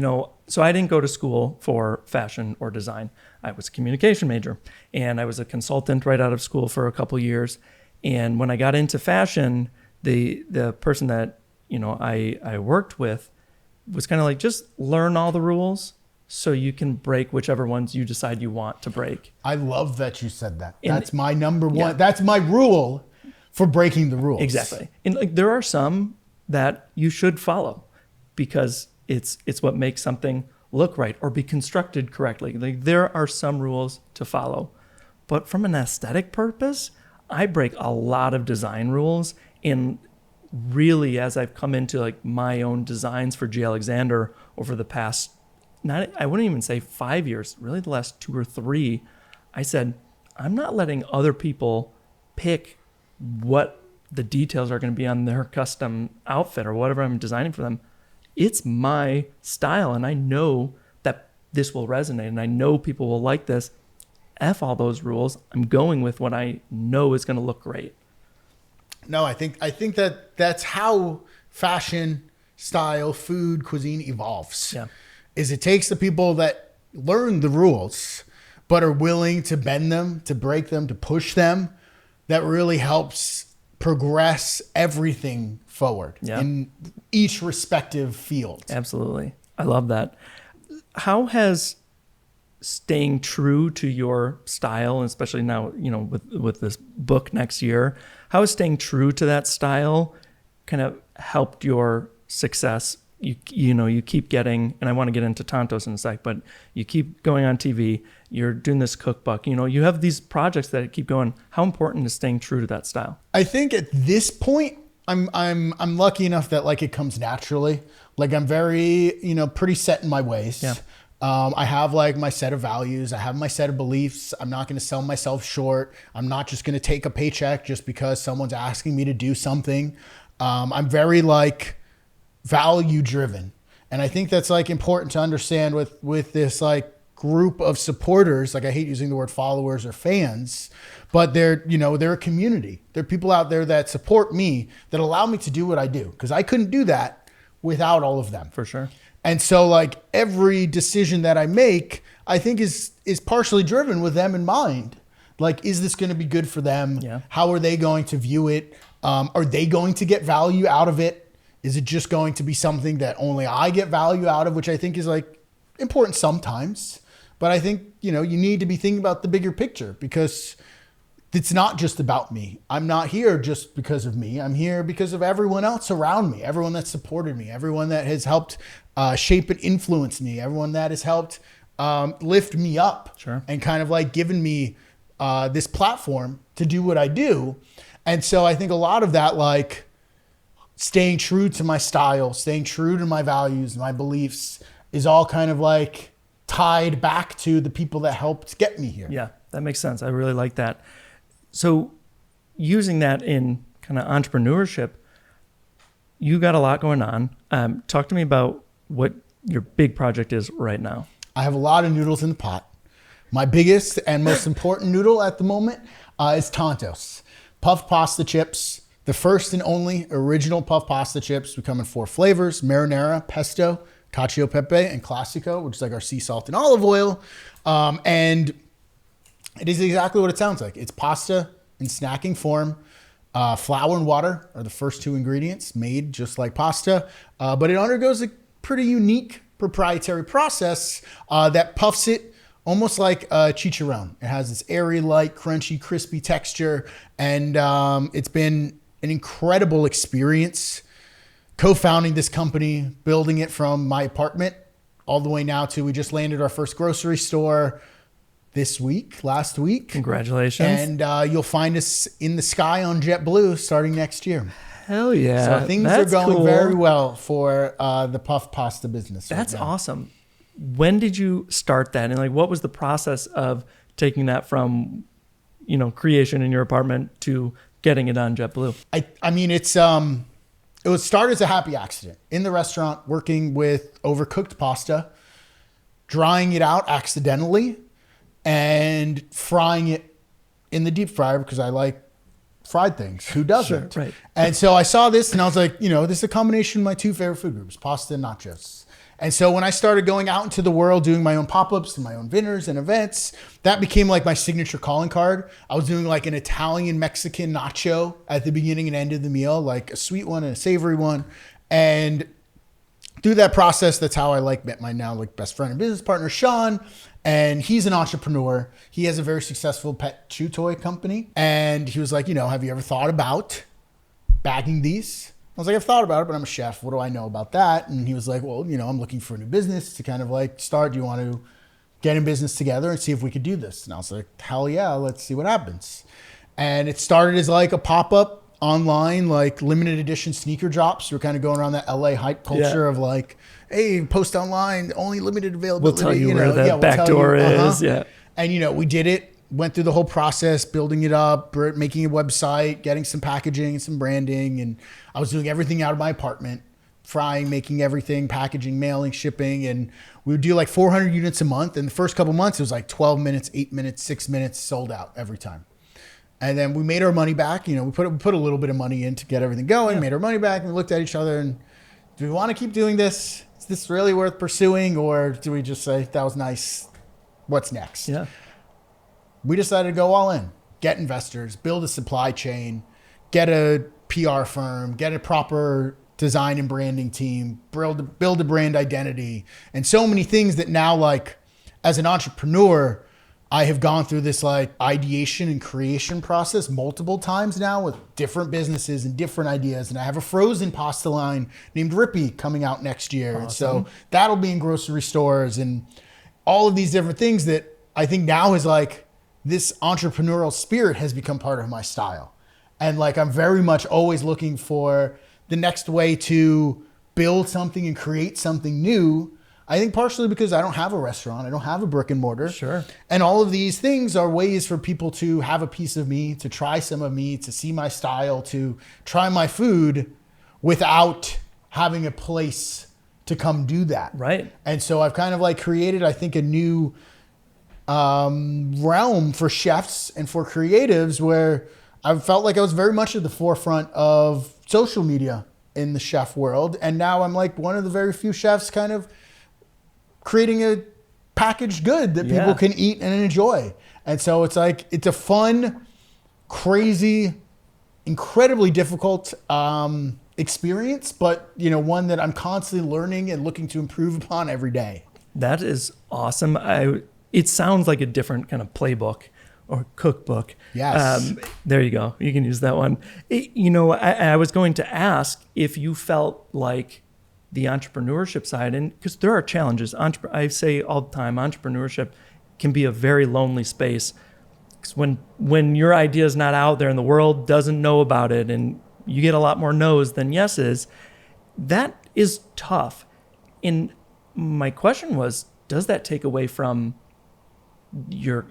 So I didn't go to school for fashion or design. I was a communication major, and I was a consultant right out of school for a couple years. And when I got into fashion, the person that, I worked with was kind of like, just learn all the rules so you can break whichever ones you decide you want to break. I love that you said that. That's my number one. Yeah. That's my rule for breaking the rules. Exactly. And like there are some that you should follow because it's what makes something look right or be constructed correctly. Like there are some rules to follow. But from an aesthetic purpose, I break a lot of design rules. And really, as I've come into like my own designs for G. Alexander over the past, I wouldn't even say 5 years, really the last 2 or 3, I said, I'm not letting other people pick what the details are going to be on their custom outfit or whatever I'm designing for them. It's my style, and I know that this will resonate, and I know people will like this. F all those rules. I'm going with what I know is going to look great. No, I think that that's how fashion, style, food, cuisine evolves. Yeah. Is it takes the people that learn the rules, but are willing to bend them, to break them, to push them, that really helps progress everything forward in each respective field. Absolutely. I love that. How has staying true to your style, and especially now, with this book next year, how has staying true to that style kind of helped your success? You keep getting, and I want to get into Tantos in a sec, but you keep going on TV, you're doing this cookbook, you have these projects that keep going. How important is staying true to that style? I think at this point, I'm lucky enough that like it comes naturally. Like I'm very, pretty set in my ways. Yeah. I have like my set of values. I have my set of beliefs. I'm not going to sell myself short. I'm not just going to take a paycheck just because someone's asking me to do something. I'm very like value driven. And I think that's like important to understand with this like group of supporters. Like I hate using the word followers or fans, but they're a community. There are people out there that support me, that allow me to do what I do. Because I couldn't do that without all of them. For sure. And so like every decision that I make, I think is partially driven with them in mind. Like, is this going to be good for them? Yeah. How are they going to view it? Are they going to get value out of it? Is it just going to be something that only I get value out of, which I think is like important sometimes. But I think, you need to be thinking about the bigger picture because it's not just about me. I'm not here just because of me. I'm here because of everyone else around me, everyone that supported me, everyone that has helped shape and influence me, everyone that has helped lift me up. Sure. And kind of like given me this platform to do what I do. And so I think a lot of that, like staying true to my style, staying true to my values, my beliefs is all kind of like tied back to the people that helped get me here. Yeah, that makes sense. I really like that. So using that in kind of entrepreneurship, you got a lot going on. Talk to me about what your big project is right now. I have a lot of noodles in the pot. My biggest and most important noodle at the moment is Tantos. Puffed pasta chips, the first and only original puffed pasta chips. We come in 4 flavors: marinara, pesto, cacio pepe, and classico, which is like our sea salt and olive oil. And it is exactly what it sounds like. It's pasta in snacking form. Flour and water are the first 2 ingredients, made just like pasta, but it undergoes a pretty unique proprietary process that puffs it almost like a chicharron. It has this airy, light, crunchy, crispy texture, and it's been an incredible experience co-founding this company, building it from my apartment all the way now to we just landed our first grocery store last week. Congratulations. And you'll find us in the sky on JetBlue starting next year. Hell yeah. So things are going very well for the puff pasta business. That's awesome. When did you start that? And like, what was the process of taking that from, creation in your apartment to getting it on JetBlue? I mean, it was started as a happy accident in the restaurant, working with overcooked pasta, drying it out accidentally, and frying it in the deep fryer because I like fried things. Who doesn't? Sure, right. And so I saw this and I was like, this is a combination of my 2 favorite food groups, pasta and nachos. And so when I started going out into the world, doing my own pop-ups and my own dinners and events, that became like my signature calling card. I was doing like an Italian Mexican nacho at the beginning and end of the meal, like a sweet one and a savory one. And through that process, that's how I met my now best friend and business partner, Sean. And he's an entrepreneur. He has a very successful pet chew toy company. And he was like, have you ever thought about bagging these? I was like, I've thought about it, but I'm a chef. What do I know about that? And he was like, well, I'm looking for a new business to kind of start. Do you want to get in business together and see if we could do this? And I was like, hell yeah, let's see what happens. And it started as a pop-up online, limited edition sneaker drops. We're kind of going around that LA hype culture of hey, post online, only limited availability. We'll tell you where the back door is. Yeah. And, we did it, went through the whole process, building it up, making a website, getting some packaging and some branding. And I was doing everything out of my apartment, frying, making everything, packaging, mailing, shipping. And we would do 400 units a month. And the first couple months, it was 12 minutes, 8 minutes, 6 minutes, sold out every time. And then we made our money back. We put a little bit of money in to get everything going, made our money back, and we looked at each other and, do we want to keep doing this? Is this really worth pursuing? Or do we just say, that was nice, what's next? Yeah. We decided to go all in, get investors, build a supply chain, get a PR firm, get a proper design and branding team, build a brand identity, and so many things that now, as an entrepreneur, I have gone through this ideation and creation process multiple times now with different businesses and different ideas. And I have a frozen pasta line named Rippy coming out next year. Awesome. And so that'll be in grocery stores and all of these different things that I think now is this entrepreneurial spirit has become part of my style. And I'm very much always looking for the next way to build something and create something new. I think partially because I don't have a restaurant, I don't have a brick and mortar. Sure. And all of these things are ways for people to have a piece of me, to try some of me, to see my style, to try my food without having a place to come do that. Right. And so I've kind of created, I think, a new realm for chefs and for creatives where I felt like I was very much at the forefront of social media in the chef world. And now I'm one of the very few chefs kind of creating a packaged good that people can eat and enjoy. And so it's it's a fun, crazy, incredibly difficult experience, but one that I'm constantly learning and looking to improve upon every day. That is awesome. It sounds like a different kind of playbook or cookbook. Yes. There you go. You can use that one. I was going to ask if you felt like the entrepreneurship side, and because there are challenges. I say all the time, entrepreneurship can be a very lonely space. 'Cause when your idea is not out there and the world doesn't know about it, and you get a lot more no's than yeses, that is tough. And my question was, does that take away from your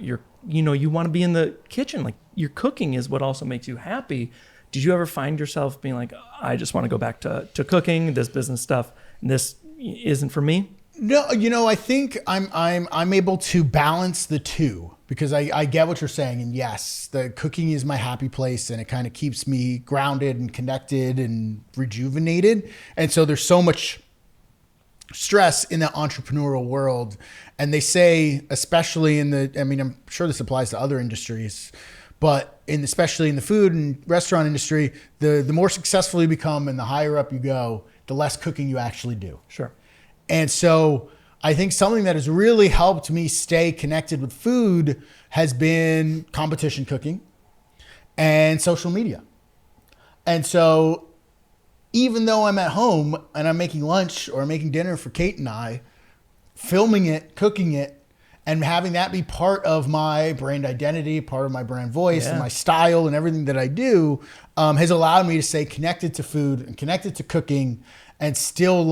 you want to be in the kitchen, like your cooking is what also makes you happy. Did you ever find yourself being like, I just want to go back to cooking, this business stuff, and this isn't for me? No, I think I'm able to balance the two, because I get what you're saying. And yes, the cooking is my happy place, and it kind of keeps me grounded and connected and rejuvenated. And so there's so much stress in the entrepreneurial world. And they say, especially I'm sure this applies to other industries, but especially in the food and restaurant industry, the more successful you become and the higher up you go, the less cooking you actually do. Sure. And so I think something that has really helped me stay connected with food has been competition cooking and social media. And so even though I'm at home and I'm making lunch or making dinner for Kate and I, filming it, cooking it, and having that be part of my brand identity, part of my brand voice, and my style and everything that I do, has allowed me to stay connected to food and connected to cooking, and still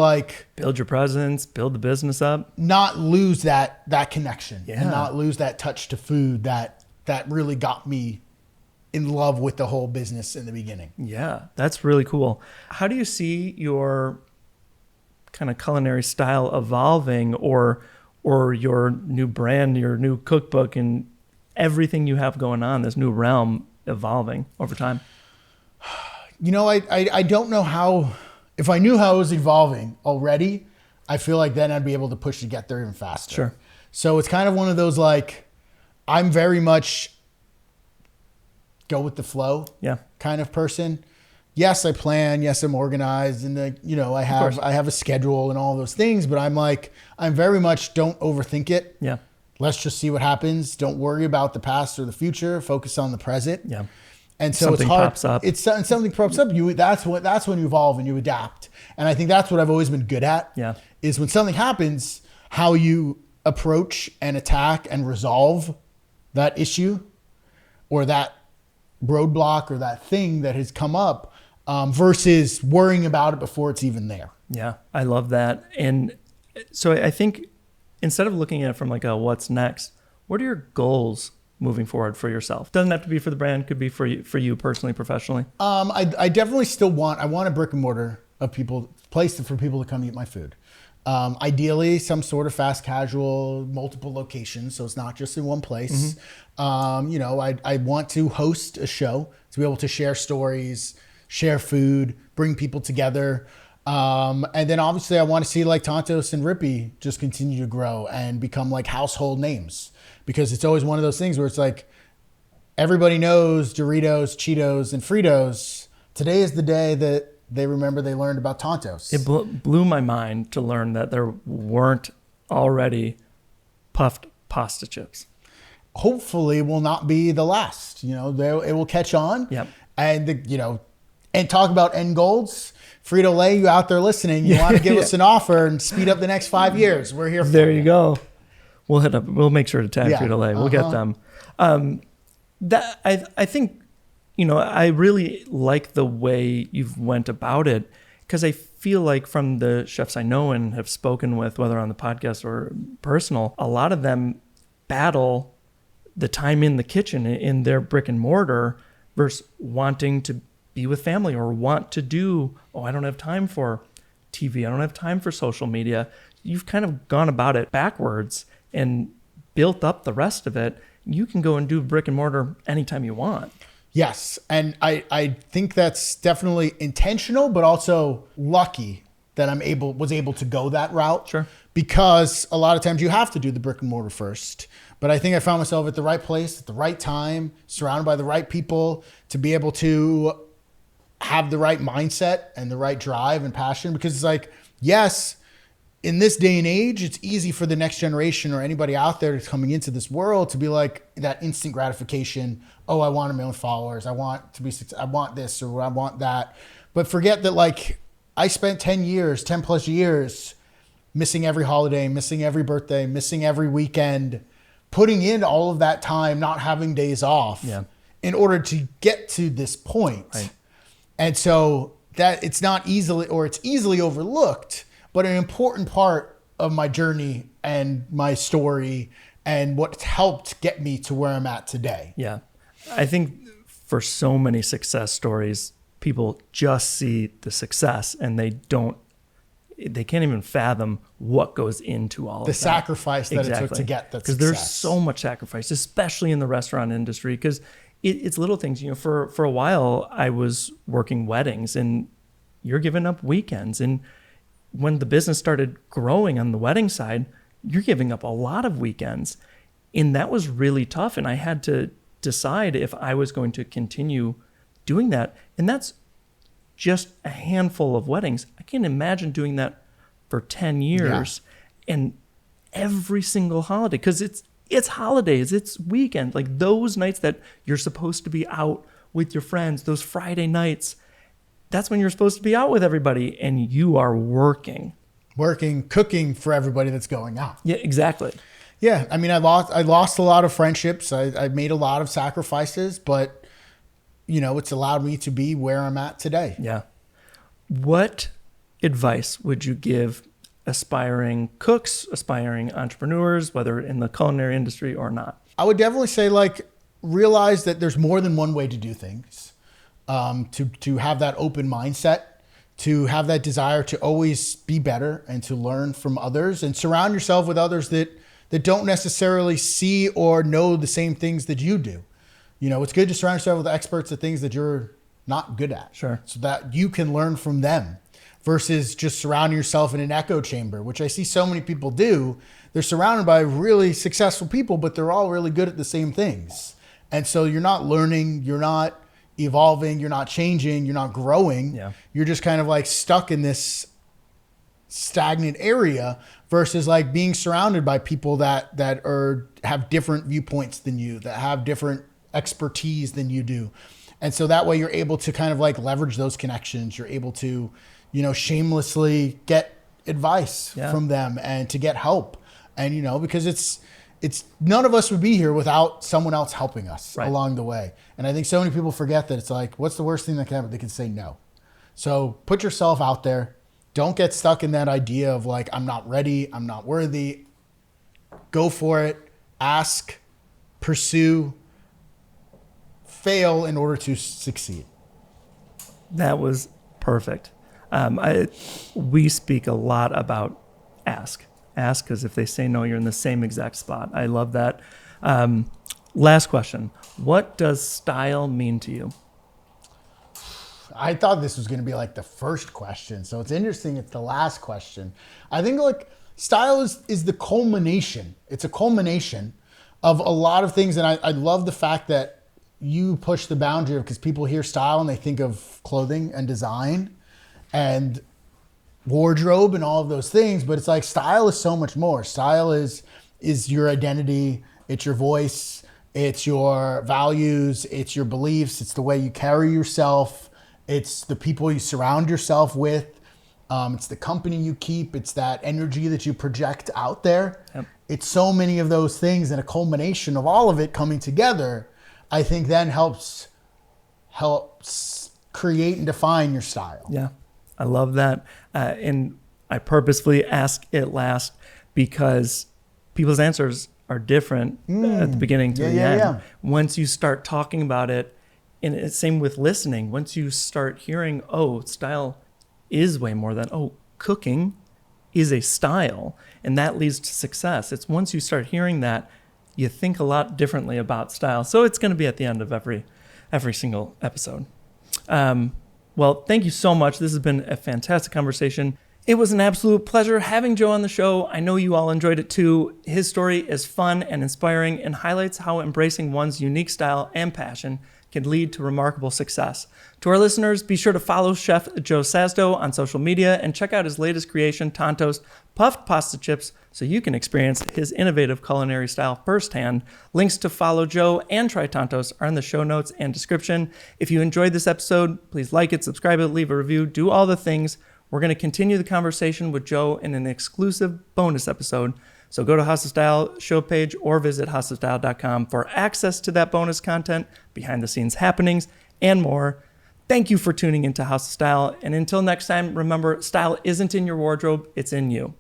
build your presence, build the business up, not lose that connection, and not lose that touch to food that really got me in love with the whole business in the beginning. Yeah, that's really cool. How do you see your kind of culinary style evolving, or your new brand, your new cookbook, and everything you have going on, this new realm evolving over time? I don't know how. If I knew how it was evolving already, I feel like then I'd be able to push to get there even faster. Sure. So it's kind of one of those, I'm very much go with the flow kind of person. Yes, I plan. Yes, I'm organized, and I have a schedule and all those things. But I'm very much don't overthink it. Yeah. Let's just see what happens. Don't worry about the past or the future. Focus on the present. Yeah. And so something it's hard. Pops up. Something pops up. That's when you evolve and you adapt. And I think that's what I've always been good at. Yeah. Is when something happens, how you approach and attack and resolve that issue, or that roadblock, or that thing that has come up, versus worrying about it before it's even there. Yeah, I love that. And so I think instead of looking at it from a what's next, what are your goals moving forward for yourself? Doesn't have to be for the brand, could be for you personally, professionally. I definitely still want a brick and mortar place for people to come eat my food. Ideally some sort of fast casual, multiple locations, so it's not just in one place. Mm-hmm. I want to host a show to be able to share stories, share food, bring people together. And then obviously I want to see Tantos and Rippy just continue to grow and become household names, because it's always one of those things where it's everybody knows Doritos, Cheetos, and Fritos. Today is the day that they remember they learned about Tantos. It blew my mind to learn that there weren't already puffed pasta chips. Hopefully will not be the last. It will catch on. Yep. And and talk about end goals. Frito-Lay, you out there listening, you want to give us an offer and speed up the next 5 years. We're here for There you go. We'll hit up. We'll make sure to tag Frito-Lay. We'll get them. I think, I really like the way you've went about it, because I feel like from the chefs I know and have spoken with, whether on the podcast or personal, a lot of them battle the time in the kitchen in their brick and mortar versus wanting to be with family, or want to do, I don't have time for TV. I don't have time for social media. You've kind of gone about it backwards and built up the rest of it. You can go and do brick and mortar anytime you want. Yes. And I think that's definitely intentional, but also lucky that was able to go that route. Sure. Because a lot of times you have to do the brick and mortar first. But I think I found myself at the right place at the right time, surrounded by the right people, to be able to have the right mindset and the right drive and passion. Because it's yes, in this day and age, it's easy for the next generation or anybody out there that's coming into this world to be that instant gratification. Oh, I want a million followers. I want to be, I want this, or I want that. But forget that I spent 10 plus years missing every holiday, missing every birthday, missing every weekend, putting in all of that time, not having days off in order to get to this point. Right. And so that it's easily overlooked, but an important part of my journey and my story and what's helped get me to where I'm at today. Yeah. I think for so many success stories, people just see the success and they can't even fathom what goes into all of that. The sacrifice that it took to get that success. Because there's so much sacrifice, especially in the restaurant industry, because it's little things. For a while, I was working weddings, and you're giving up weekends. And when the business started growing on the wedding side, you're giving up a lot of weekends. And that was really tough. And I had to decide if I was going to continue doing that. And that's just a handful of weddings. I can't imagine doing that for 10 years and every single holiday, because it's holidays, it's weekend, like those nights that you're supposed to be out with your friends, those Friday nights, that's when you're supposed to be out with everybody, and you are working, cooking for everybody that's going out. Yeah, exactly. Yeah. I mean, I lost a lot of friendships. I made a lot of sacrifices, but it's allowed me to be where I'm at today. Yeah. What advice would you give aspiring cooks, aspiring entrepreneurs, whether in the culinary industry or not? I would definitely say, realize that there's more than one way to do things. To have that open mindset, to have that desire to always be better and to learn from others, and surround yourself with others that don't necessarily see or know the same things that you do. It's good to surround yourself with experts at things that you're not good at. Sure. So that you can learn from them, versus just surrounding yourself in an echo chamber, which I see so many people do. They're surrounded by really successful people, but they're all really good at the same things. And so you're not learning, you're not evolving, you're not changing, you're not growing. Yeah. You're just kind of stuck in this stagnant area, versus being surrounded by people that have different viewpoints than you, that have different expertise than you do. And so that way you're able to kind of leverage those connections. You're able to, shamelessly get advice from them and to get help. And, because it's none of us would be here without someone else helping us along the way. And I think so many people forget that it's what's the worst thing that can happen? They can say no. So put yourself out there. Don't get stuck in that idea of I'm not ready, I'm not worthy. Go for it. Ask, pursue, fail in order to succeed. That was perfect. We speak a lot about ask, because if they say no, you're in the same exact spot. I love that. Last question. What does style mean to you? I thought this was going to be the first question. So it's interesting. It's the last question. I think style is the culmination. It's a culmination of a lot of things. And I love the fact that you push the boundary, because people hear style and they think of clothing and design and wardrobe and all of those things. But it's style is so much more. Style is your identity. It's your voice. It's your values. It's your beliefs. It's the way you carry yourself. It's the people you surround yourself with. It's the company you keep. It's that energy that you project out there. Yep. It's so many of those things, and a culmination of all of it coming together, I think then helps create and define your style. Yeah, I love that. And I purposefully ask it last because people's answers are different at the beginning to the end. Yeah. Once you start talking about it, and it's same with listening. Once you start hearing, style is way more than, cooking is a style, and that leads to success. It's once you start hearing that, you think a lot differently about style. So it's going to be at the end of every single episode. Well, thank you so much. This has been a fantastic conversation. It was an absolute pleasure having Joe on the show. I know you all enjoyed it too. His story is fun and inspiring and highlights how embracing one's unique style and passion can lead to remarkable success. To our listeners, be sure to follow Chef Joe Sasto on social media and check out his latest creation, Tantos puffed pasta chips, so you can experience his innovative culinary style firsthand. Links to follow Joe and try Tantos are in the show notes and description. If you enjoyed this episode, please like it, subscribe it, leave a review, do all the things. We're going to continue the conversation with Joe in an exclusive bonus episode. So go to House of Style show page or visit houseofstyle.com for access to that bonus content, behind the scenes happenings, and more. Thank you for tuning into House of Style. And until next time, remember, style isn't in your wardrobe, it's in you.